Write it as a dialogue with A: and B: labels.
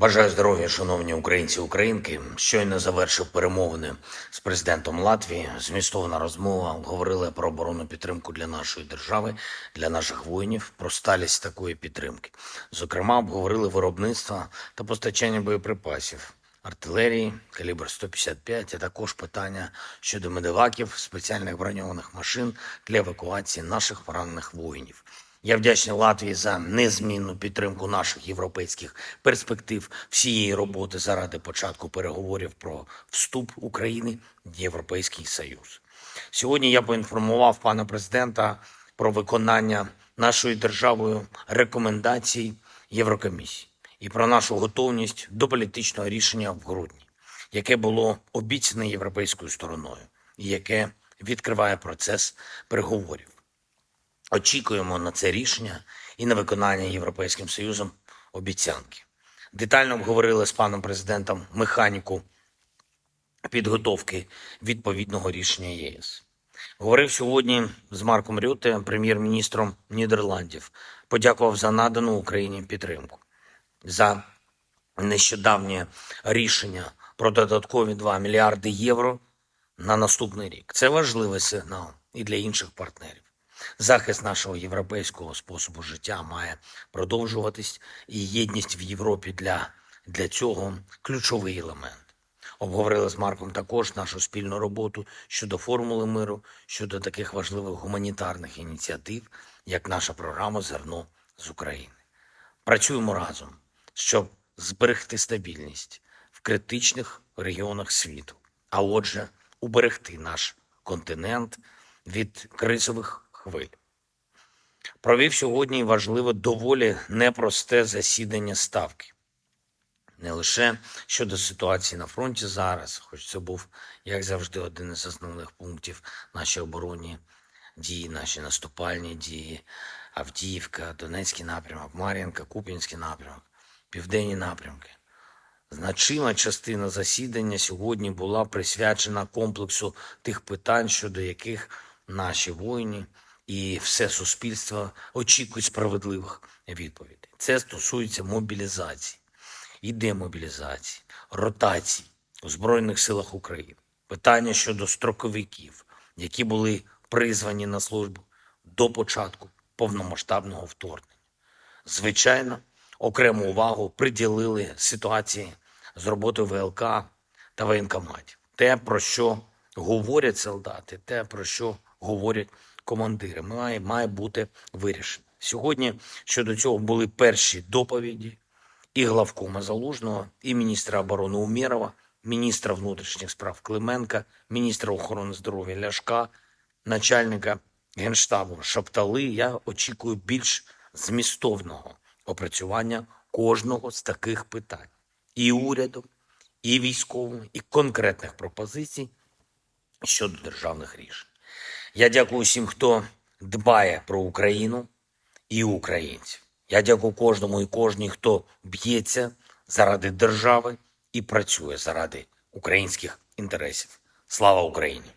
A: Бажаю здоров'я, шановні українці і українки. Щойно завершив перемовини з президентом Латвії. Змістовна розмова. Говорили про оборонну підтримку для нашої держави, для наших воїнів, про сталість такої підтримки. Зокрема, обговорили виробництво та постачання боєприпасів, артилерії, калібр 155, а також питання щодо медеваків, спеціальних броньованих машин для евакуації наших поранених воїнів. Я вдячний Латвії за незмінну підтримку наших європейських перспектив, всієї роботи заради початку переговорів про вступ України в Європейський Союз. Сьогодні я поінформував пана президента про виконання нашою державою рекомендацій Єврокомісії і про нашу готовність до політичного рішення в грудні, яке було обіцяне європейською стороною і яке відкриває процес переговорів. Очікуємо на це рішення і на виконання Європейським Союзом обіцянки. Детально обговорили з паном президентом механіку підготовки відповідного рішення ЄС. Говорив сьогодні з Марком Рютте, прем'єр-міністром Нідерландів. Подякував за надану Україні підтримку, за нещодавнє рішення про додаткові 2 мільярди євро на наступний рік. Це важливий сигнал і для інших партнерів. Захист нашого європейського способу життя має продовжуватись, і єдність в Європі для цього ключовий елемент. Обговорили з Марком також нашу спільну роботу щодо формули миру, щодо таких важливих гуманітарних ініціатив, як наша програма «Зерно з України». Працюємо разом, щоб зберегти стабільність в критичних регіонах світу, а отже, уберегти наш континент від кризових хвиль. Провів сьогодні важливе, доволі непросте засідання Ставки. Не лише щодо ситуації на фронті зараз, хоч це був, як завжди, один із основних пунктів наші оборонні дії, наші наступальні дії, Авдіївка, Донецький напрямок, Мар'їнка, Куп'янський напрямок, південні напрямки. Значима частина засідання сьогодні була присвячена комплексу тих питань, щодо яких наші воїни і все суспільство очікують справедливих відповідей. Це стосується мобілізації і демобілізації, ротації у Збройних силах України, питання щодо строковиків, які були призвані на службу до початку повномасштабного вторгнення. Звичайно, окрему увагу приділили ситуації з роботою ВЛК та воєнкоматів. Те, про що говорять солдати, те, про що говорять командири, має бути вирішено. Сьогодні щодо цього були перші доповіді і главкома Залужного, і міністра оборони Умєрова, міністра внутрішніх справ Клименка, міністра охорони здоров'я Ляшка, начальника Генштабу Шаптали. Я очікую більш змістовного опрацювання кожного з таких питань. І урядом, і військовим, і конкретних пропозицій щодо державних рішень. Я дякую всім, хто дбає про Україну і українців. Я дякую кожному і кожній, хто б'ється заради держави і працює заради українських інтересів. Слава Україні!